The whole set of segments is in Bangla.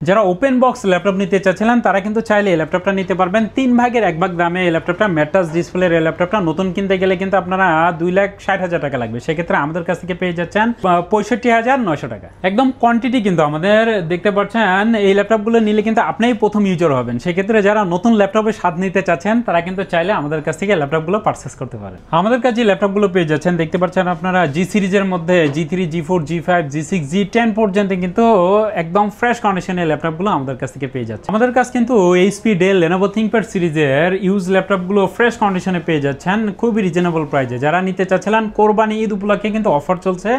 যারা ওপেন বক্স ল্যাপটপ নিতে চাচ্ছিলেন তারা কিন্তু চাইলে এই ল্যাপটপটা নিতে পারবেন 3 ভাগের 1 ভাগ দামে। এই ল্যাপটপটা ম্যাটাস ডিসপ্লের এই ল্যাপটপটা নতুন কিনতে গেলে কিন্তু আপনারা 2,60,000 টাকা লাগবে, সেক্ষেত্রে আমাদের কাছ থেকে পেয়ে যাচ্ছেন 65,900 টাকা। একদম কোয়ান্টিটি কিন্তু আমাদের দেখতে পাচ্ছেন। এই ল্যাপটপগুলো নিলে কিন্তু আপনিই প্রথম ইউজার হবেন, সেক্ষেত্রে যারা নতুন ল্যাপটপে স্বাদ নিতে চাচ্ছেন তারা কিন্তু চাইলে আমাদের কাছ থেকে ল্যাপটপগুলো পারচেস করতে পারেন। আমাদের কাছে ল্যাপটপগুলো পেয়ে যাচ্ছেন দেখতে পাচ্ছেন আপনারা জি সিরিজের মধ্যে G3, G4, G5, G6, G10 পর্যন্ত কিন্তু একদম ফ্রেশ কন্ডিশনে ল্যাপটপগুলো আমাদের কাছ থেকে পেয়ে যাচ্ছে। আমাদের কাছে কিন্তু HP, Dell, Lenovo ThinkPad সিরিজের ইউজ ল্যাপটপগুলো ফ্রেশ কন্ডিশনে পেয়ে যাচ্ছেন খুবই রিজনেবল প্রাইসে। যারা নিতে চাচ্ছিলেন কোরবানি ঈদ উপলক্ষে কিন্তু অফার চলছে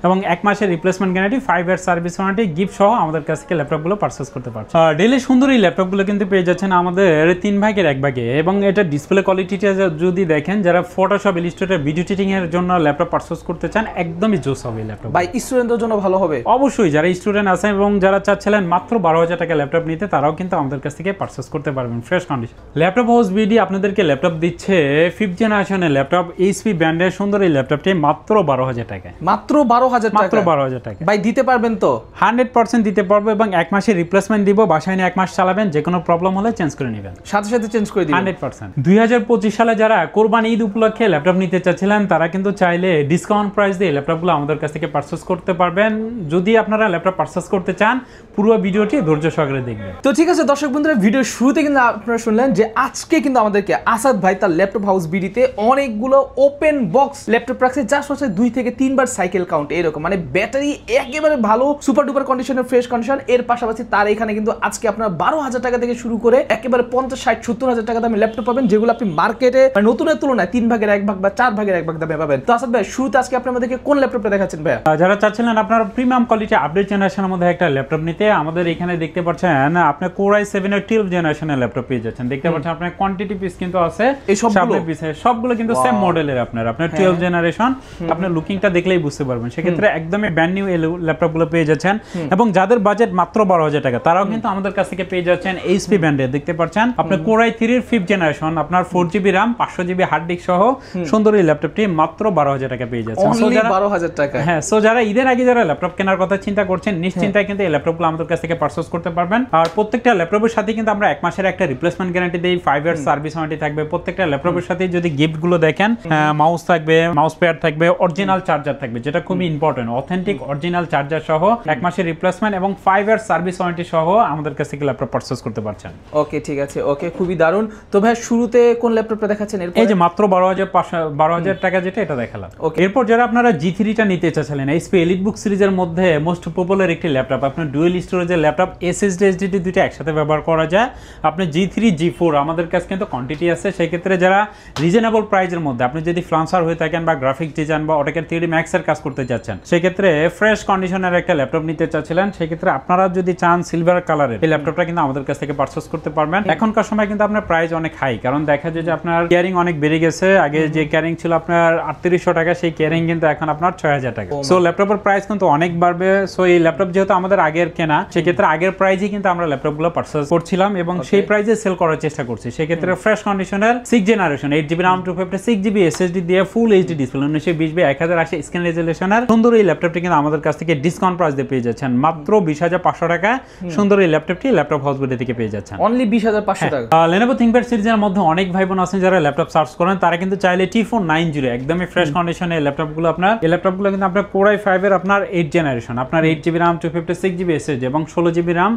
এবং 1 মাসের replacement guarantee, 5 year service warranty, gift সহ আমাদের কাছ থেকে ল্যাপটপগুলো পারচেস করতে পারছেন। ডেলের সুন্দর এই ল্যাপটপগুলো কিন্তু পেয়ে যাচ্ছেন আমাদের 3 ভাগের 1 ভাগে এবং এটা ডিসপ্লে কোয়ালিটিটা যদি দেখেন, যারা ফটোশপ, ইলাস্ট্রেটর, ভিডিও এডিটিং এর জন্য ল্যাপটপ পারচেস করতে চান একদমই জোস হবে এই ল্যাপটপ। ভাই স্টুডেন্টদের জন্য ভালো হবে অবশ্যই। যারা স্টুডেন্ট আছেন এবং যারা চাচ্ছিলেন মাত্র 12,000 টাকা ল্যাপটপ নিতে, তারাও কিন্তু আমাদের কাছ থেকে পারচেস করতে পারবেন fresh condition. Laptop house BD আপনাদেরকে ল্যাপটপ দিচ্ছে 5th জেনারেশনের ল্যাপটপ HP ব্র্যান্ডের সুন্দর এই ল্যাপটপটি মাত্র 12,000 টাকায়। মাত্র 12,000 টাকা? মাত্র 12,000 টাকা। ভাই দিতে পারবেন তো? 100% দিতে পারবো এবং 1 মাসের রিপ্লেসমেন্ট দিব। বাসায় নিয়ে 1 মাস চালাবেন, যে কোনো প্রবলেম হলে চেঞ্জ করে নেবেন, সাথে সাথে চেঞ্জ করে দিবেন 100%। 2025 সালে যারা কোরবানি ঈদ উপলক্ষে ল্যাপটপ নিতে চাচ্ছিলেন তারা কিন্তু চাইলে ডিসকাউন্ট প্রাইস দিয়ে ল্যাপটপগুলো আমাদের কাছ থেকে পারচেস করতে পারবেন। যদি আপনারা ল্যাপটপ পারচেস করতে চান পুরো ভিডিওটি ধৈর্য সহকারে দেখবেন। তো ঠিক আছে দর্শক বন্ধুরা, ভিডিওর শুরুতে কিন্তু আপনারা শুনলেন যে আজকে কিন্তু আমাদেরকে আসাদ ভাই তার ল্যাপটপ হাউস বিডিতে অনেকগুলো ওপেন বক্স ল্যাপটপ রাখছে, যা হচ্ছে 2 থেকে 3 বার সাইকেল কাউন্ট এরকম, মানে ব্যাটারি একেবারে ভালো, সুপার ডুপার কন্ডিশনের ফ্রেশ কন্ডিশন। এর পাশাপাশি তার এখানে কিন্তু আজকে আপনারা 12,000 টাকা থেকে শুরু করে একেবারে 50, 60, 70,000 টাকা দামে ল্যাপটপ পাবেন, যেগুলো আপনি মার্কেটে নতুনের তুলনায় 3 ভাগের 1 ভাগ বা 4 ভাগের 1 ভাগ দামে পাবেন। তো আসাদ ভাই শুরুতে আজকে আপনি আমাদেরকে কোন ল্যাপটপটা দেখাচ্ছেন ভাই? যারা চাচ্ছিলেন আপনার প্রিমিয়াম কোয়ালিটি আপডেট জেনারেশনের মধ্যে একটা ল্যাপটপ নিতে, আমাদের এখানে দেখতে পাচ্ছেন আপনি Core i7 এর 12th জেনারেশনের ল্যাপটপ পেয়ে যাচ্ছেন। দেখতে পাচ্ছেন আপনার কোয়ান্টিটি পিস কিন্তু আছে, এই সবগুলো পিস সবগুলো কিন্তু সেম মডেলের। আপনার 12th জেনারেশন, আপনার লুকিংটা দেখলেই বুঝতে পারবেন। সেক্ষেত্রে একদমই ব্র্যান্ড নিউ এই ল্যাপটপগুলো পেয়ে যাচ্ছেন এবং যাদের বাজেট মাত্র 12,000 টাকা তারাও কিন্তু আমাদের কাছ থেকে পেয়ে যাচ্ছেন HP ব্র্যান্ডের। দেখতে পাচ্ছেন আপনার Core i3 এর 5th জেনারেশন, আপনার 4GB RAM, 500GB hard disk সহ সুন্দর এই ল্যাপটপটি মাত্র 12,000 টাকা পেয়ে যাচ্ছেন। সো যারা 12,000 টাকা, হ্যাঁ, সো যারা ঈদের আগে যারা ল্যাপটপ কেনার কথা চিন্তা করছেন নিশ্চিন্তায় কিন্তু এই ল্যাপটপগুলো আমাদের কাছ থেকে পারচেজ করতে পারবেন। আর প্রত্যেকটা ল্যাপটপের সাথে কিন্তু আমরা 1 মাসের একটা রিপ্লেসমেন্ট গ্যারান্টি দেই, 5 ইয়ার সার্ভিস ওয়ারেন্টি থাকবে। প্রত্যেকটা ল্যাপটপের সাথে যদি গিফট গুলো দেখেন, মাউস থাকবে, মাউস প্যাড থাকবে, অরিজিনাল চার্জার থাকবে, যেটা খুবই ইম্পর্টেন্ট, অথেন্টিক অরিজিনাল চার্জার সহ 1 মাসের রিপ্লেসমেন্ট এবং 5 ইয়ার সার্ভিস ওয়ারেন্টি সহ আমাদের কাছ থেকে ল্যাপটপ পারচেজ করতে পারছেন। ওকে ঠিক আছে, ওকে খুবই দারুণ। তো ভাই শুরুতে কোন ল্যাপটপটা দেখাচ্ছেন? এই যে মাত্র 12,000 টাকা যেটা এটা দেখালাম। এরপর যারা আপনারা G3 টা নিতে চাচ্ছিলেন, HP EliteBook সিরিজের মধ্যে মোস্ট পপুলার একটি ল্যাপটপ, আপনার ডুয়েল স্টোরেজের ল্যাপটপ, SSD SSD দুইটা একসাথে ব্যবহার করা যায়। আপনি G3, G4 আমাদের কাছে কিন্তু কোয়ান্টিটি আছে। সেই ক্ষেত্রে যারা রিজনেবল প্রাইসের মধ্যে, আপনি যদি ফ্রিল্যান্সার হয়ে থাকেন বা গ্রাফিক্স ডিজাইন বা AutoCAD 3D Max এর কাজ করতে যাচ্ছেন, সেই ক্ষেত্রে ফ্রেশ কন্ডিশনের একটা ল্যাপটপ নিতে চাচ্ছিলেন, সেই ক্ষেত্রে আপনারা যদি চান সিলভার কালারের এই ল্যাপটপটা কিন্তু আমাদের কাছ থেকে পারচেজ করতে পারবেন। এখনকার সময় কিন্তু আপনার প্রাইস অনেক হাই, কারণ দেখা যায় যে আপনার ক্যারিং অনেক বেড়ে গেছে। আগে যে ক্যারিং ছিল আপনার 3800 টাকা, সেই ক্যারিং কিন্তু এখন আপনার 6,000 টাকা। সো ল্যাপটপের প্রাইস কিন্তু অনেক বাড়বে। সো এই ল্যাপটপ যেহেতু আমাদের আগের কেনা, সেক্ষেত্রে আগের প্রাইসে কিন্তু আমরা ল্যাপটপগুলো পারচেজ করছিলাম এবং সেই প্রাইসে সেল করার চেষ্টা করছি। সেক্ষেত্রে ফ্রেশ কন্ডিশনের 6th generation 8GB RAM 256GB SSD দিয়ে ফুল HD ডিসপ্লে 1920x1080 স্ক্রিন রেজোলিউশনের সুন্দর এই ল্যাপটপটি কিন্তু আমাদের কাছ থেকে ডিসকাউন্ট প্রাইস দিয়ে পেয়ে যাচ্ছেন মাত্র 20,500 টাকা। সুন্দর এই ল্যাপটপটি ল্যাপটপ হাউস বিডি থেকে পেয়ে যাচ্ছেন অনলি 20,500 টাকা। Lenovo ThinkPad সিরিজের মধ্যে অনেক ভাই বোন আছেন যারা ল্যাপটপ সার্চ করেন, তারা কিন্তু চাইলে T490 একদমই ফ্রেশ কন্ডিশনে এই ল্যাপটপগুলো আপনার এই ল্যাপটপগুলো কিন্তু আপনার Core i5 এর আপনার 8th জেনারেশন, আপনার 8GB RAM 256GB SSD এবং 16GB RAM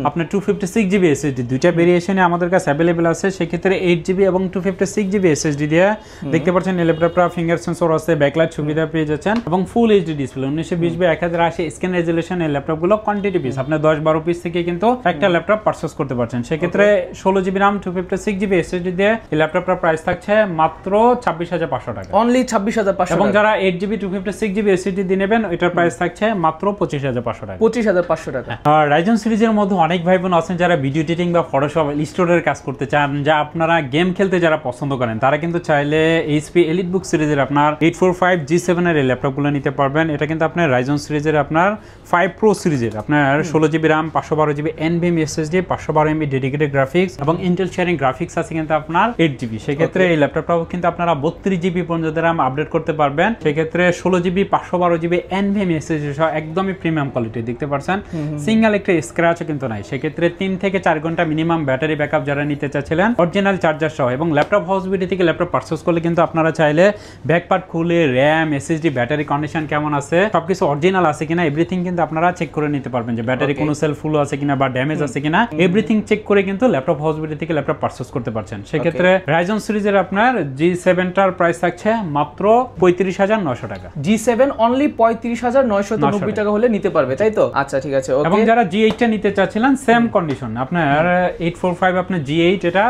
আপনার 256GB SSD দুইটা ভেরিয়েশনে আমাদের কাছে अवेलेबल আছে। সেই ক্ষেত্রে 8GB এবং 256GB SSD দিয়ে দেখতে পাচ্ছেন এই ল্যাপটপটা ফিঙ্গার সেন্সর আছে, ব্যাকলাইট সুবিধা পেয়ে যাচ্ছেন এবং ফুল HD display 1920x1080 screen resolution. এই ল্যাপটপগুলো কোয়ান্টিটি পিস আপনি 10-12 পিস থেকে কিন্তু একটা ল্যাপটপ পারচেজ করতে পারছেন। সেই ক্ষেত্রে 16GB RAM 256GB SSD দিয়ে এই ল্যাপটপটার প্রাইস থাকছে মাত্র 26,500 টাকা, অনলি 26,500। এবং যারা 8GB 256GB SSD দিয়ে নেবেন এটার প্রাইস থাকছে মাত্র 25,500 টাকা। 25,500 টাকা। আর Ryzen সিরিজের মধ্যে অনেক ভাই বোন আছেন যারা ভিডিও এডিটিং বা ফটোশপ ইলাস্ট্রেটরের কাজ করতে চান, যা আপনারা গেম খেলতে যারা পছন্দ করেন, তারা কিন্তু চাইলে HP EliteBook সিরিজের আপনার 845 G7 এর এই ল্যাপটপগুলো নিতে পারবেন। এটা কিন্তু আপনার Ryzen সিরিজের আপনার 5 Pro সিরিজের আপনার 16GB RAM 512GB NVMe SSD 512MB dedicated graphics এবং Intel শেয়ারিং গ্রাফিক্স আছে কিন্তু আপনার 8GB। সেক্ষেত্রে এই ল্যাপটপটাও কিন্তু আপনারা 32GB পর্যন্ত RAM আপডেট করতে পারবেন। সেক্ষেত্রে 16GB 512GB NVMe SSD সহ একদমই প্রিমিয়াম কোয়ালিটি দেখতে পাচ্ছেন। সিঙ্গেল একটি একটা স্ক্র্যাচও কিন্তু নাই। সেক্ষেত্রে 3 থেকে 4 ঘন্টা মিনিমাম ব্যাটারি ব্যাকআপ যারা নিতে চাচ্ছিলেন অরিজিনাল চার্জার সহ, এবং ল্যাপটপ হাউস বিডি থেকে ল্যাপটপ পারচেজ করলে কিন্তু আপনারা চাইলে ব্যাকপার্ট খুলে র্যাম, এসএসডি, ব্যাটারি কন্ডিশন কেমন আছে, সবকিছু অরিজিনাল আছে কিনা এভরিথিং কিন্তু আপনারা চেক করে নিতে পারবেন, যে ব্যাটারি কোনো সেল ফুল আছে কিনা বা ড্যামেজ আছে কিনা এভরিথিং চেক করে কিন্তু ল্যাপটপ হাউস বিডি থেকে ল্যাপটপ পারচেজ করতে পারছেন। সেক্ষেত্রে রাইজন সিরিজের আপনার G7 টার প্রাইস থাকছে মাত্র 35,900 টাকা। G7 অনলি 35,990 টাকা হলে নিতে পারবে, তাই তো? আচ্ছা ঠিক আছে, ওকে। এবং যারা G8 টা নিতে চাচ্ছিলেন সেম কন্ডিশন, আপনার 845 আপনার G8 এটা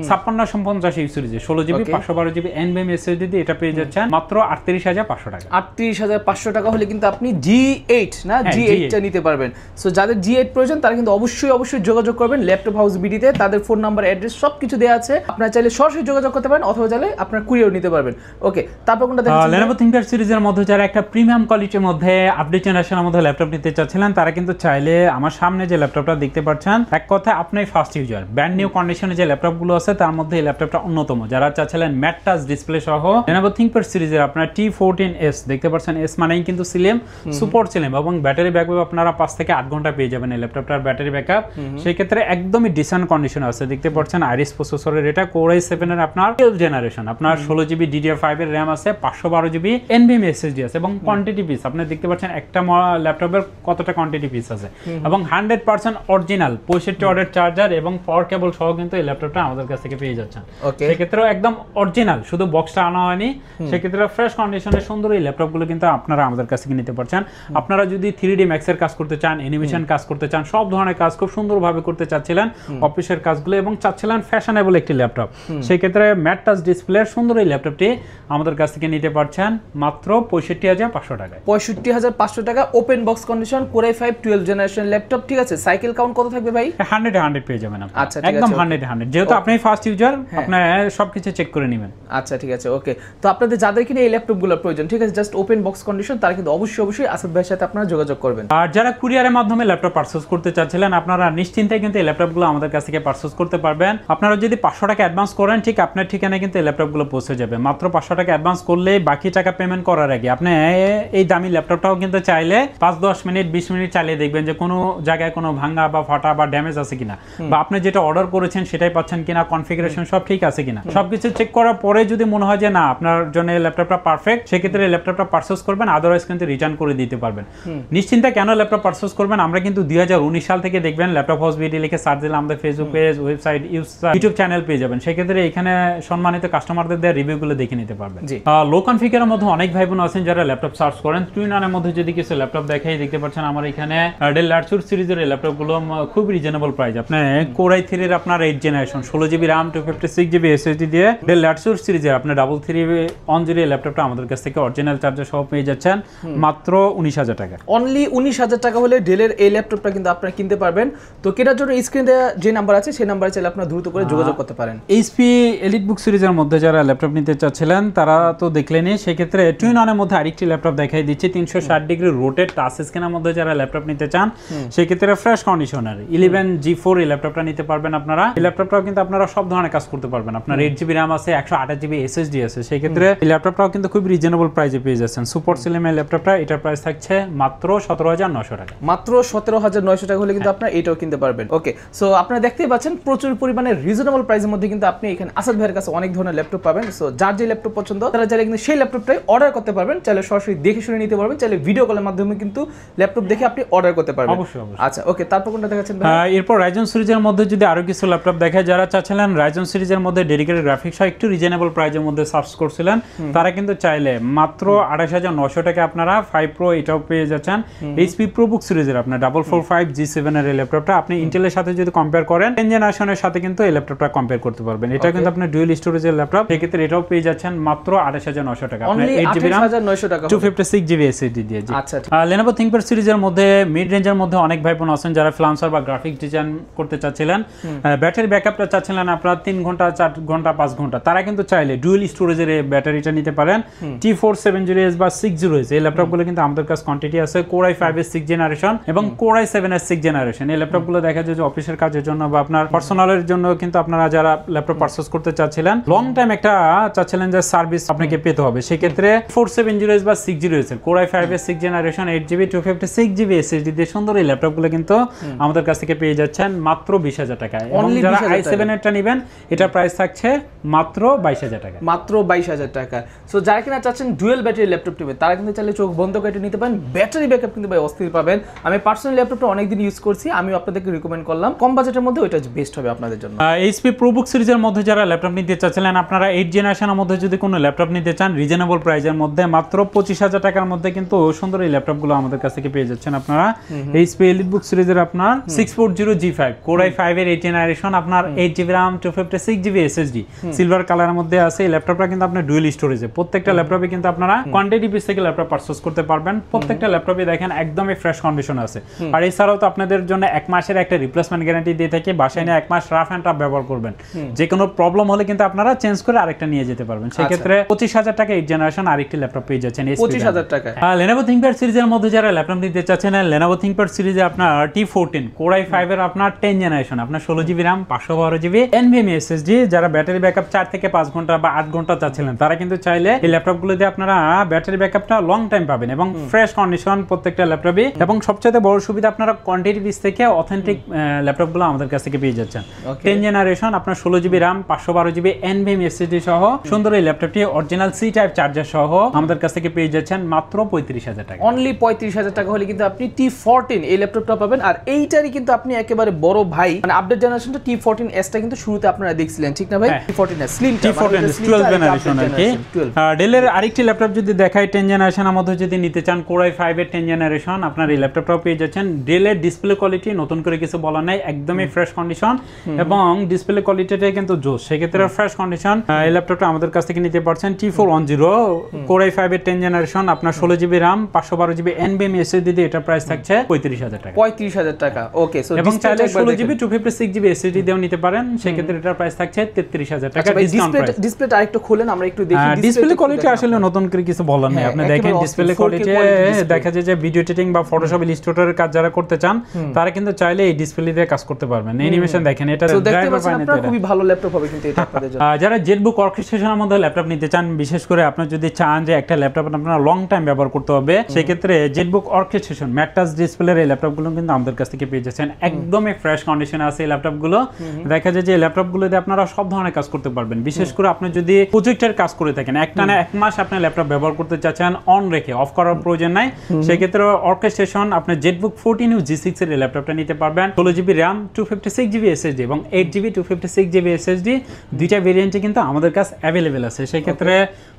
5650 সিরিজে 16GB 512GB NVMe SSD দিয়ে এটা পেয়ে যাচ্ছেন মাত্র 38,500 টাকা। 38,500 টাকা হলে কিন্তু আপনি G8 না G8 টা নিতে পারবেন। সো যাদের G8 প্রয়োজন তারা কিন্তু অবশ্যই যোগাযোগ করবেন ল্যাপটপ হাউস বিডিতে। তাদের ফোন নাম্বার, অ্যাড্রেস সবকিছু দেওয়া আছে, আপনারা চাইলে সরাসরি যোগাযোগ করতে পারেন অথবা চাইলে আপনারা কুরিয়ার নিতে পারবেন। ওকে, তারপর কোনটা দেখছেন? Lenovo ThinkPad সিরিজের মধ্যে যারা একটা প্রিমিয়াম কোয়ালিটির মধ্যে আপডেট জেনারেশনের মধ্যে ল্যাপটপ নিতে চাচ্ছিলেন তারা কিন্তু চাইলে আমার সামনে যে ল্যাপটপটা দেখতে পাচ্ছেন, এক কথা আপনি ফার্স্ট ইউজার, ব্র্যান্ড নিউ কন্ডিশনে যে ল্যাপটপগুলো আছে তার মধ্যে এই ল্যাপটপটা অন্যতম। যারা চাচ্ছিলেন ম্যাট টাচ ডিসপ্লে সহ Lenovo ThinkPad সিরিজের আপনার T14S দেখতে পাচ্ছেন, এস মানেই কিন্তু স্লিম, সুপার স্লিম, এবং ব্যাটারি ব্যাকআপ আপনারা 5 থেকে 8 ঘন্টা পেয়ে যাবেন এই ল্যাপটপটার ব্যাটারি ব্যাকআপ। সেই ক্ষেত্রে একদমই ডিসেন্ট কন্ডিশনে আছে, দেখতে পাচ্ছেন আইরিস প্রসেসরের, এটা Core i7 এর আপনার 12 জেনারেশন, আপনার 16GB DDR5 এর RAM আছে, 512GB NVMe SSD আছে, এবং কোয়ান্টিটি পিস আপনি দেখতে পাচ্ছেন একটা ল্যাপটপের কতটা কোয়ান্টিটি পিস আছে, এবং 100% অরিজিনাল 65 ওয়াটের চার্জার এবং পাওয়ার কেবল সহ কিন্তু এই ল্যাপটপটা আমাদের কাছ থেকে পেয়ে যাচ্ছেন। সেক্ষেত্রে একদম অরিজিনাল, শুধু বক্সটা আনা হয়নি, সেক্ষেত্রে ফ্রেশ কন্ডিশনে সুন্দর এই ল্যাপটপগুলো কিন্তু আপনারা আমাদের কাছ থেকে নিতে পারছেন। আপনারা যদি 3D Max এর কাজ করতে চান, অ্যানিমেশন কাজ করতে চান, সব ধরনের কাজ খুব সুন্দরভাবে করতে চাচ্ছিলেন অফিসের কাজগুলো, এবং চাচ্ছিলেন ফ্যাশনেবল একটি ল্যাপটপ, সেই ক্ষেত্রে ম্যাট টাচ ডিসপ্লের সুন্দর এই ল্যাপটপটি আমাদের কাছ থেকে নিতে পারছেন মাত্র 65,500 টাকায়। 65,500 টাকা open box condition Core i5 12 generation laptop. ঠিক আছে, সাইকেল কাউন্ট কত থাকবে ভাই? 100 পেয়ে যাবেন আপনি। আচ্ছা, একদম 100 যেহেতু আপনি ফার্স্ট ইউজার, আপনি সবকিছু চেক করে নেবেন। আচ্ছা ঠিক আছে, ওকে। তো আপনাদের যাদের কিনা এই ল্যাপটপগুলো প্রয়োজন, ঠিক আছে, জাস্ট ওপেন বক্স কন্ডিশন, তারা কিন্তু অবশ্যই আসাদ ভাইয়ের সাথে আপনারা যোগাযোগ করবেন। আর যারা কুরিয়ারের মাধ্যমে ল্যাপটপ পারচেজ করতে চাচ্ছিলেন, আপনারা নিশ্চিন্তে কিন্তু এই ল্যাপটপগুলো আমাদের কাছ থেকে পারচেজ করতে পারবেন। আপনারা যদি 500 টাকা অ্যাডভান্স করেন, ঠিক আপনার ঠিকানায় কিন্তু এই ল্যাপটপগুলো পৌঁছে যাবে। মাত্র 500 টাকা অ্যাডভান্স করলে বাকি টাকা পেমেন্ট করার আগে আপনি এই দামি ল্যাপটপটাও কিন্তু চাইলে 5-10 মিনিট 20 মিনিট চালিয়ে দেখবেন যে কোনো জায়গায় কোনো ভাঙা বা ফাটা বা ড্যামেজ আছে কিনা, বা আপনি যেটা অর্ডার করেছেন সেটাই পাচ্ছেন কিনা, কনফিগারেশন সব ঠিক আছে কিনা, সবকিছু চেক করার পরে যদি মনে হয় যে না আপনার জন্য এই ল্যাপটপটা পারফেক্ট, সেক্ষেত্রে এই ল্যাপটপটা পারচেজ করবেন, আদারওয়াইজ কিন্তু রিটার্ন করে দিতে পারবেন। নিশ্চিন্তে কেন ল্যাপটপ পারচেজ করবেন, আমরা কিন্তু 2019 সাল থেকে দেখবেন ল্যাপটপ হাউস বিডি লিখে সার্চ দিলে আমাদের Facebook page, website, YouTube channel পেয়ে যাবেন। সেক্ষেত্রে এখানে সম্মানিত কাস্টমারদের দেওয়া রিভিউগুলো দেখে নিতে পারবেন। লো কনফিগারের মধ্যে অনেক ভাই বোন আছেন যারা ল্যাপটপ সার্চ করেন, টুইনারের মধ্যে যদি কিছু ল্যাপটপ দেখাই, দেখতে পাচ্ছেন আমার এখানে ডেল ল্যাটচুর সিরিজের এই ল্যাপটপগুলো খুব রিজনেবল প্রাইস। আপনার Core i3 এর আপনার 8 generation 16GB RAM 256GB SSD দিয়ে ডেল ল্যাটচুর সিরিজের আপনার 3310 ল্যাপটপটা আমাদের কাছ থেকে অরিজিনাল চার্জার সহ পেয়ে যাচ্ছেন মাত্র 19,000 টাকা। অনলি 19,000 টাকা হলে ডেলের এই ল্যাপটপটা কিন্তু আপনারা কিনতে পারবেন। তো কেনার জন্য স্ক্রিনে যে নাম্বার আছে সেই নাম্বারে চাইলে আপনারা দ্রুত করে যোগাযোগ করতে পারেন। HP EliteBook সিরিজের মধ্যে যারা ল্যাপটপ নিতে চাচ্ছিলেন তারা তো দেখলেনই, সেক্ষেত্রে টুইননের মধ্যে আরেকটি ল্যাপটপ দেখাই দিচ্ছি 360 ডিগ্রি রোটেট টাচ স্ক্রিনের মধ্যে যারা ল্যাপটপ নিতে চান, সেক্ষেত্রে ফ্রেশ কন্ডিশনার 11G4 এই ল্যাপটপটা নিতে পারবেন আপনারা। এই ল্যাপটপটাও কিন্তু আপনারা সব ধরনের কাজ করতে পারবেন। আপনার 8GB RAM আছে, 128GB SSD আছে, সেক্ষেত্রে এই ল্যাপটপটাও কিন্তু খুব রিজনেবল প্রাইসে পেয়ে যাচ্ছেন। সুপার স্লিম এই ল্যাপটপটা, এটার প্রাইস থাকছে মাত্র 17,900 টাকা। মাত্র 17,900 টাকা হলে কিন্তু আপনারা এটাও কিনতে পারবেন। ওকে, সো আপনারা দেখতেই পাচ্ছেন প্রচুর পরিমাণে রিজনেবল প্রাইসের মধ্যে কিন্তু আপনি এখানে আসাদ ভাইয়ের কাছে অনেক ধরনের ল্যাপটপ পাবেন। সো যার যে ল্যাপটপ পছন্দ তারা চাইলে কিন্তু সেই ল্যাপটপটাই অর্ডার করতে পারবেন, চাইলে সরাসরি দেখে শুনে নিতে পারবেন, চাইলে ভিডিও কলের মাধ্যমে কিন্তু ল্যাপটপ দেখে আপনি অর্ডার করতে পারবেন। অবশ্যই। আচ্ছা, ওকে, তারপর কোনটা দেখাচ্ছেন ভাই? এরপর রাইজন সিরিজের মধ্যে যদি আরো কিছু ল্যাপটপ দেখায়, যারা চাচ্ছিলেন রাইজন সিরিজের মধ্যে ডেডিকেটেড গ্রাফিক্স হয় একটু রিজনেবল প্রাইসের মধ্যে সার্চ করছিলেন, তারা কিন্তু চাইলে মাত্র 28,900 টাকা আপনারা 5 Pro এটাও পেয়ে যাচ্ছেন। HP ProBook সিরিজের আপনার 445 G7 এর এই ল্যাপটপটা আপনি ইন্টেলের সাথে যদি কম্পেয়ার করেন, 10 জেনারেশনের সাথে কিন্তু এই ল্যাপটপটা কম্পেয়ার করতে পারবেন। এটা কিন্তু আপনার ডুয়াল স্টোরেজের ল্যাপটপ, সেক্ষেত্রে এটাও পেয়ে যাচ্ছেন মাত্র 28,900 টাকা। আপনার 8GB RAM 256GB SSD দিয়ে। আচ্ছা, Lenovo ThinkPad সিরিজের মধ্যে মিড রেঞ্জের মধ্যে অনেক ভাই বোন আছেন যারা ফ্রিল্যান্সার বা গ্রাফিক্স ডিজাইন করতে চাচ্ছিলেন, ব্যাটারি ব্যাকআপটা চাচ্ছিলেন আপনারা 3 ঘন্টা 4 ঘন্টা 5 ঘন্টা, তারা কিন্তু চাইলে ডুয়েল স্টোরেজের ব্যাটারিটা নিতে পারেন। T470S বা 60S এই ল্যাপটপগুলো কিন্তু আমাদের কাছে কোয়ান্টিটি আছে। Core i5 এর 6 জেনারেশন এবং Core i7 এর 6 জেনারেশন। এই ল্যাপটপগুলো দেখা যায় যে অফিসের কাজের জন্য বা আপনার পার্সোনালের জন্য কিন্তু আপনারা যারা ল্যাপটপ পারচেজ করতে চাচ্ছিলেন, লং টাইম একটা চাচ্ছিলেন যে সার্ভিস আপনাকে পেতে হবে, সেই ক্ষেত্রে 470S বা 60S এর Core i5 এর 6 জেনারেশন 8GB 256GB SSD দিয়ে সুন্দর এই ল্যাপটপগুলো কিন্তু আমাদের কাছ থেকে পেয়ে যাচ্ছেন মাত্র 20,000 টাকায়। এবং যারা i7 এরটা নেবেন এটা প্রাইস থাকছে মাত্র 22,000 টাকা, মাত্র 22,000 টাকা। সো যারা কিনা চাচ্ছেন ডুয়েল ব্যাটারি ল্যাপটপ নেবেন তারা কিন্তু চাইলে চোখ বন্ধ করে নিতে পারেন। ব্যাটারি ব্যাকআপ কিন্তু ভাই অস্থির পাবেন। আমি পার্সোনালি ল্যাপটপটা অনেকদিন ইউজ করছি, আমি আপনাদেরকে রিকমেন্ড করলাম, কম বাজেটের মধ্যে ওইটা বেস্ট হবে আপনাদের জন্য। HP ProBook সিরিজের মধ্যে যারা ল্যাপটপ নিতে চাচ্ছিলেন, আপনারা 8 জেনারেশনের মধ্যে যদি কোনো ল্যাপটপ নিতে চান রিজনেবল প্রাইসের মধ্যে মাত্র 25,000 টাকার মধ্যে কিন্তু সুন্দর এই ল্যাপটপগুলো আমাদের কাছ থেকে পেয়ে যাচ্ছেন আপনারা। HP EliteBook সিরিজের আপনার 640G5 Core i5 এর 8 জেনারেশন, আপনার 8GB RAM 256GB SSD silver কালারের মধ্যে আছে। এই ল্যাপটপটা কিন্তু আপনার ডুয়েল স্টোরেজে, প্রত্যেকটা ল্যাপটপে কিন্তু আপনারা কোয়ান্টিটি পিস থেকে ল্যাপটপ পারচেজ করতে পারবেন। প্রত্যেকটা ল্যাপটপে দেখেন একদমই ফ্রেশ কন্ডিশন আছে। আর এছাড়াও তো আপনাদের জন্য 1 মাসের একটা রিপ্লেসমেন্ট গ্যারান্টি দিয়ে থাকে, বাসায় নিয়ে 1 মাস রাফ এন্ড টাফ ব্যবহার করবেন, যে কোনো প্রবলেম হলে কিন্তু আপনারা চেঞ্জ করে আরেকটা নিয়ে যেতে পারবেন। সেই ক্ষেত্রে 25,000 টাকা 8 জেনারেশন আরেকটি ল্যাপটপ পেয়ে যাচ্ছেন 25,000 টাকা। Lenovo ThinkPad সিরিজের মধ্যে যারা ল্যাপটপ নিতে চাচ্ছেন, Lenovo ThinkPad সিরিজে আপনার T14 Core i5 এর আপনার 10 জেনারেশন, আপনার 16GB RAM 512GB NVMe SSD, যারা ব্যাটারি ব্যাকআপ 4 থেকে 5 ঘন্টা বা 8 ঘন্টা চাচ্ছিলেন তারা কিন্তু চাইলে এই ল্যাপটপগুলো দিয়ে আপনারা ব্যাটারি ব্যাকআপটা লং টাইম পাবেন এবং ফ্রেশ কন্ডিশন প্রত্যেকটা ল্যাপটপে। এবং সবচেয়ে বড় সুবিধা আপনারা কোয়ান্টিটি পিস থেকে অথেন্টিক ল্যাপটপগুলো আমাদের কাছ থেকে পেয়ে যাচ্ছেন। 10 জেনারেশন, আপনার 16GB RAM 512GB NVMe SSD সহ সুন্দর এই ল্যাপটপটি অরিজিনাল C টাইপ চার্জার সহ আমাদের কাছ থেকে পেয়ে যাচ্ছেন মাত্র 35,000 টাকা। অনলি 35,000 টাকা হলে কিন্তু আপনি T14 এই ল্যাপটপটা পাবেন। আর এইটারই কিন্তু আপনি একেবারে বড় ভাই, মানে আপডেট জেনারেশনটা T14S টা কিন্তু শুরুতে আপনারা দেখছিলেন, ঠিক না ভাই? T14S স্লিম, T14S 12 জেনারেশন আর কি। ডেলের আরেকটি ল্যাপটপ যদি দেখাই 10 জেনারেশনের মধ্যে যদি নিতে চান Core i5 এর 10 জেনারেশন, আপনার এই ল্যাপটপটাও পেয়ে যাচ্ছেন। ডেলের ডিসপ্লে কোয়ালিটি নতুন করে কিছু বলা নাই, একদমই ফ্রেশ কন্ডিশন এবং ডিসপ্লে কোয়ালিটিটাই কিন্তু জোস, সেক্ষেত্রে ফ্রেশ কন্ডিশন এই ল্যাপটপটা আমাদের কাছ থেকে নিতে পারছেন। T410 Core i5 এর 10 জেনারেশন, আপনার 16GB RAM 512GB NVMe SSD দিয়ে এটা প্রাইস থাকছে 35,000 টাকা। 35,000 টাকা, ওকে। সো এবং চাইলে 16GB 256GB SSD দিয়েও নিতে পারেন, সেক্ষেত্রে এটার প্রাইস থাকছে 33,000 টাকা। ডিসপ্লেটা আরেকটু খুলেন আমরা একটু দেখি। ডিসপ্লে কোয়ালিটি আসলে নতুন করে কিছু বলার নেই, আপনি দেখেন ডিসপ্লে কোয়ালিটি দেখা যায় যে ভিডিও এডিটিং বা ফটোশপ ইলাস্ট্রেটরের কাজ যারা করতে চান তারা কিন্তু চাইলে এই ডিসপ্লে দিয়ে কাজ করতে পারবেন। অ্যানিমেশন দেখেন, এটা ড্রাইভার পাবেন, এটা খুবই ভালো ল্যাপটপ হবে কিন্তু এটা আপনাদের জন্য। যারা জেটবুক অর্কেস্ট্রেশনের মধ্যে ল্যাপটপ নিতে চান, বিশেষ করে আপনি যদি চান যে একটা ল্যাপটপ আপনারা লং টাইম ব্যবহার করতে হবে, সেই ক্ষেত্রে জেটবুক অর্কেস্ট্রেশন ম্যাট টাচ ডিসপ্লের এই ল্যাপটপগুলো কিন্তু আমাদের কাছ থেকে পেয়ে যাচ্ছেন। একদমই ফ্রেশ কন্ডিশনে আছে এই ল্যাপটপগুলো। দেখা যায় যে এই ল্যাপটপগুলো দিয়ে আপনারা সব ধরনের কাজ করতে পারবেন, বিশেষ করে আপনি যদি প্রজেক্টের কাজ করে থাকেন, একটানা 1 মাস আপনি ল্যাপটপ ব্যবহার করতে চাচ্ছেন অন রেখে, অফ করার প্রয়োজন নাই, সেই ক্ষেত্রে অর্কেস্ট্রেশন আপনি জেটবুক 14U G6 এর এই ল্যাপটপটা নিতে পারবেন। 16GB RAM 256GB SSD এবং 8GB 256GB SSD দুইটা ভেরিয়েন্টে কিন্তু আমাদের কাছে অ্যাভেলেবেল আছে। সেই ক্ষেত্রে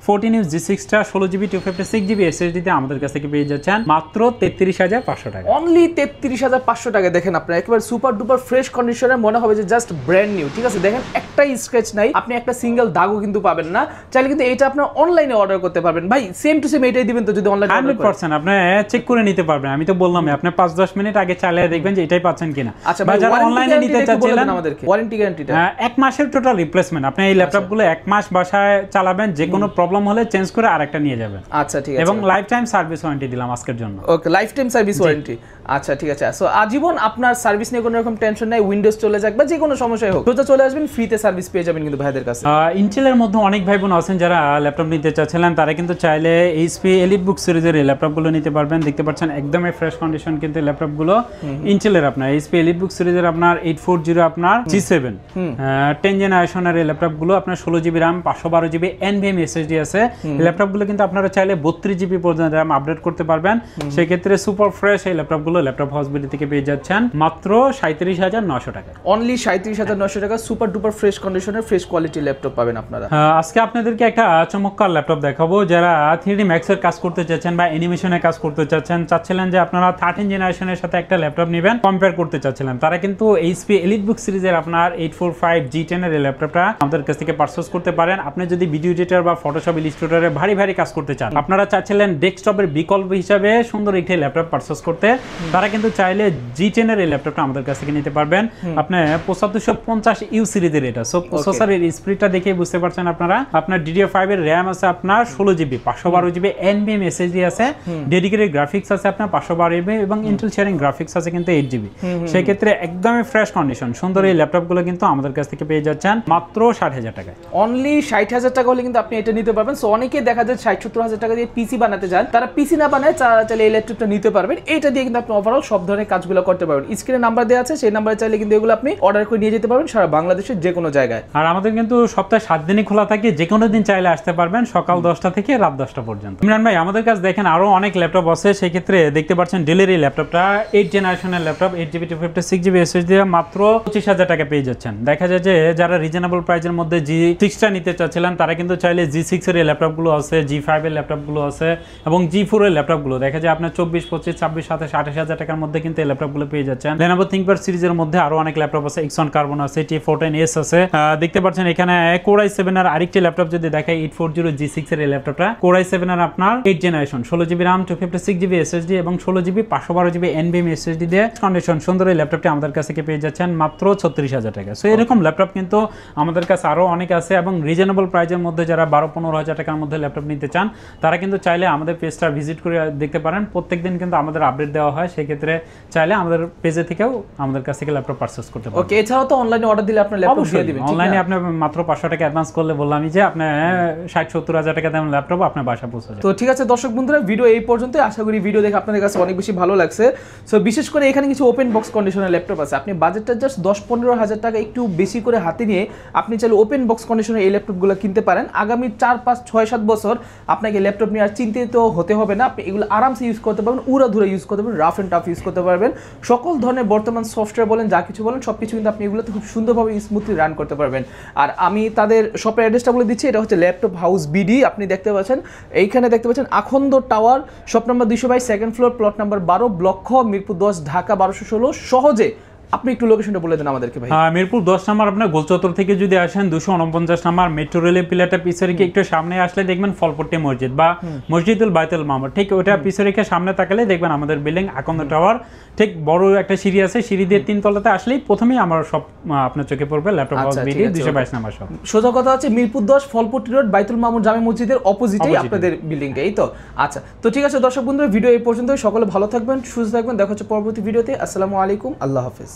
14U G6 টা 16GB 256GB SSD তে আমাদের কাছ থেকে পেয়ে যাচ্ছেন মাত্র 33,500 টাকা। অনলি 33,500 টাকা। দেখেন আপনারা একেবারে সুপার ডুপার ফ্রেশ কন্ডিশনে, মনে হবে যে জাস্ট ব্র্যান্ড নিউ, ঠিক আছে? দেখেন একটাই স্ক্র্যাচ নাই, আপনি একটা সিঙ্গেল দাগও কিন্তু পাবেন না। চাইলে কিন্তু এটা আপনারা অনলাইনে অর্ডার করতে পারবেন। ভাই সেম টু সেম এটাই দিবেন তো যদি অনলাইনে অর্ডার করেন? 100% আপনি চেক করে নিতে পারবেন। আমি তো বললাম আপনি 5-10 মিনিট আগে চালিয়ে দেখবেন যে এটাই পাচ্ছেন কিনা। আচ্ছা ভাই, যারা অনলাইনে নিতে চাচ্ছিলেন আমাদেরকে ওয়ারেন্টি গ্যারান্টিটা 1 মাসের টোটাল রিপ্লেসমেন্ট। আপনি এই ল্যাপটপগুলো 1 মাস বাসায় চালাবেন, যে কোনো প্রবলেম হলে চেঞ্জ করে আরেকটা নিয়ে যাবেন। আচ্ছা ঠিক আছে। এবং লাইফ টাইম সার্ভিস ওয়ারেন্টি দিলাম আজকের জন্য। ওকে, লাইফ টাইম সার্ভিস ওয়ারেন্টি। আচ্ছা ঠিক আছে। সো আজীবন আপনার সার্ভিস নিয়ে কোনো রকম টেনশন নাই, উইন্ডোজ চলে যাক বা যে কোনো সমস্যাই হোক সোজা চলে আসবেন, ফ্রিতে সার্ভিস পেয়ে যাবেন কিন্তু ভাইদের কাছে। ইন্টেলের মধ্যে অনেক ভাই বোন আছেন যারা ল্যাপটপ নিতে চাচ্ছিলেন, তারা কিন্তু চাইলে HP EliteBook সিরিজের এই ল্যাপটপগুলো নিতে পারবেন। দেখতে পাচ্ছেন একদমই ফ্রেশ কন্ডিশন কিন্তু ল্যাপটপগুলো ইন্টেলের আপনার HP EliteBook সিরিজের আপনার 840 আপনার G7 10 জেনারেশনের এই ল্যাপটপগুলো আপনার 16GB RAM 512GB NVMe SSD আছে। এই ল্যাপটপগুলো কিন্তু আপনারা চাইলে 32GB পর্যন্ত RAM আপডেট করতে পারবেন। সেই ক্ষেত্রে সুপার ফ্রেশ এই ল্যাপটপগুলো ল্যাপটপ হাউস বিডি থেকে পেয়ে যাচ্ছেন মাত্র 37,900 টাকা। অনলি 37,900 টাকা, সুপার ডুপার ফ্রেশ কন্ডিশনের ফ্রেশ কোয়ালিটি। কোয়ালিটির ল্যাপটপ পাবেন আপনারা। আজকে আপনাদেরকে একটা চমৎকার ল্যাপটপ দেখাবো। যারা 3D Max এর কাজ করতে চাচ্ছেন বা অ্যানিমেশনের কাজ করতে চাচ্ছিলেন যে আপনারা 13 জেনারেশনের সাথে একটা ল্যাপটপ নেবেন, কম্পেয়ার করতে চাচ্ছিলেন, তারা কিন্তু HP EliteBook সিরিজের আপনার 845 G10 এর ল্যাপটপটা আমাদের কাছ থেকে পারচেজ করতে পারেন। আপনি যদি ভিডিও এডিটর বা ফটোশপ ইলাস্ট্রেটরে ভারী কাজ করতে চান, আপনারা চাচ্ছিলেন ডেস্কটপের বিকল্প হিসাবে সুন্দর একটি ল্যাপটপ পারচেজ করতে, তারা কিন্তু চাইলে G10 এর এই ল্যাপটপটা আমাদের কাছ থেকে নিতে পারবেন। আপনি 7550U সিরিজের এটা, সো প্রসেসরের স্পিডটা দেখে বুঝতে পারছেন আপনারা। আপনার DDR5 এর RAM আছে আপনার 16GB, 512GB NVMe SSD আছে, ডেডিকেটেড গ্রাফিক্স আছে আপনার 512GB এবং ইন্টেল শেয়ারিং গ্রাফিক্স আছে কিন্তু 8GB। সেই ক্ষেত্রে একদমই ফ্রেশ কন্ডিশন সুন্দর এই ল্যাপটপগুলো কিন্তু আমাদের কাছ থেকে পেয়ে যাচ্ছেন মাত্র 60,000 টাকায়। অনলি 60,000 টাকা হলে কিন্তু আপনি এটা নিতে পারবেন। সো অনেকেই দেখা যায় 60-70,000 টাকা দিয়ে পিসি বানাতে যান, তারা পিসি না বানায় চাইলে এই ল্যাপটপটা নিতে পারবেন। এটা দিয়ে কিন্তু আপনি ওভারঅল সব ধরনের কাজগুলো করতে পারবেন। স্ক্রিনে নাম্বার দেওয়া আছে, সেই নাম্বারে চাইলে কিন্তু এগুলো আপনি অর্ডার করে নিয়ে যেতে পারবেন সারা বাংলাদেশের যে কোনো জায়গায়। আর আমাদের কিন্তু সপ্তাহে 7 দিনই খোলা থাকে, যে কোনো দিন চাইলে আসতে পারবেন সকাল 10টা থেকে রাত 10টা পর্যন্ত। ইমরান ভাই, আমাদের কাছে দেখেন আরো অনেক ল্যাপটপ আছে, সেই ক্ষেত্রে দেখতে পাচ্ছেন ডেলের এই ল্যাপটপটা 8 জেনারেশনের ল্যাপটপ, 8GB 256GB SSD মাত্র 25,000 টাকা পেয়ে যাচ্ছেন। দেখা যায় যে যারা রিজনেবল প্রাইসের মধ্যে G6টা নিতে চাচ্ছিলেন, তারা কিন্তু চাইলে G6 এর ল্যাপটপগুলো আছে, G5 এর ল্যাপটপগুলো আছে এবং G4 এর ল্যাপটপগুলো দেখা যায় আপনার 24, 25, 26, 27, 28,000 টাকার মধ্যে কিন্তু এই ল্যাপটপগুলো পেয়ে যাচ্ছেন। Lenovo ThinkPad সিরিজের মধ্যে আরো অনেক ল্যাপটপ আছে, Xeon Carbon আছে, T14S আছে। দেখতে পাচ্ছেন এখানে Core i7 এর আরেকটি ল্যাপটপ যদি দেখাই 840 G6 এর এই ল্যাপটপটা, Core i7 এর আপনার 8 generation, 16GB RAM, 256GB SSD এবং 16GB 512GB NVMe SSD দিয়ে কন্ডিশন সুন্দর এই ল্যাপটপটি আমাদের কাছে পেয়ে যাচ্ছেন মাত্র 36,000 টাকা। সো এরকম ল্যাপটপ কিন্তু আমাদের কাছে আরো অনেক আছে এবং রিজনেবল প্রাইসের মধ্যে যারা 12-15,000 টাকার মধ্যে ল্যাপটপ নিতে চান, তারা কিন্তু চাইলে আমাদের পেজটা ভিজিট করে দেখতে পারেন। প্রত্যেকদিন কিন্তু আমাদের আপডেট দেওয়া হয়, সেই ক্ষেত্রে চাইলে আমাদের পেজে থেকেও আমাদের কাছ থেকে ল্যাপটপ পারচেজ করতে পারেন। ওকে, এছাড়াও তো অনলাইনে অর্ডার দিলে আপনি ল্যাপটপ দিয়ে দিবেন। অনলাইনে আপনি মাত্র 500 টাকা অ্যাডভান্স করলে বললামই যে আপনি 60-70,000 টাকা দামের ল্যাপটপ আপনার বাসা পৌঁছে যাবে। তো ঠিক আছে দর্শক বন্ধুরা, ভিডিও এই পর্যন্ত। আশা করি ভিডিও দেখে আপনাদের কাছে অনেক বেশি ভালো লাগছে। সো বিশেষ করে এখানে কিছু ওপেন বক্স কন্ডিশনের ল্যাপটপ আছে, আপনি বাজেটটা জাস্ট 10-15,000 টাকা একটু বেশি করে হাতে নিয়ে আপনি চাইলে ওপেন বক্স কন্ডিশনের এই ল্যাপটপগুলো কিনতে পারেন। আগামী 4-5-6-7 বছর আপনাকে ল্যাপটপ নিয়ে আর চিন্তিত হতে হবে না। আপনি এগুলো আরামসে ইউজ করতে পারবেন, উড়াধুরা ইউজ করতে পারবেন, রাফ অ্যান্ড টাফ ইউজ করতে পারবেন। সকল ধরনের বর্তমান সফটওয়্যার বলেন, যা কিছু বলেন, সব কিছু কিন্তু আপনি এগুলোতে খুব সুন্দরভাবে স্মুথলি রান করতে পারবেন। আর আমি তাদের শপের অ্যাড্রেসটা বলে দিচ্ছি, এটা হচ্ছে ল্যাপটপ হাউস বিডি। আপনি দেখতে পাচ্ছেন এইখানে দেখতে পাচ্ছেন Akhand tower, shop number 222, second floor, plot number 12, block খ, মিরপুর 10, ঢাকা 1216। সহজে আপনি একটু লোকেশনটা বলে দেন আমাদেরকে ভাই। মিরপুর 10 নম্বর আপনার গোলচত্বর থেকে যদি আসেন 249 নম্বর মেট্রো রেলের পিলারটা পিছে রেখে একটু সামনে আসলে দেখবেন ফলপট্টি মসজিদ বা মসজিদুল বাইতুল মামুর, ঠিক ওটা পিছে রেখে সামনে তাকালে দেখবেন আমাদের বিল্ডিং আকন্দ টাওয়ার, ঠিক বড় একটা সিঁড়ি আছে, সিঁড়ি দিয়ে 3 তলাতে আসলেই প্রথমেই আমার সব আপনার চোখে পড়বে ল্যাপটপ হাউস বিডি 222 নম্বর শপ। সোজা কথা হচ্ছে মিরপুর 10 ফলপট্টি রোড বাইতুল মামুর জামে মসজিদের অপোজিটেই আপনাদের বিল্ডিংটা, এই তো। আচ্ছা, তো ঠিক আছে দর্শক বন্ধুরা, ভিডিও এই পর্যন্তই। সকলে ভালো থাকবেন, সুস্থ থাকবেন, দেখা হচ্ছে পরবর্তী ভিডিওতে। আসসালামু আলাইকুম, আল্লাহ হাফেজ।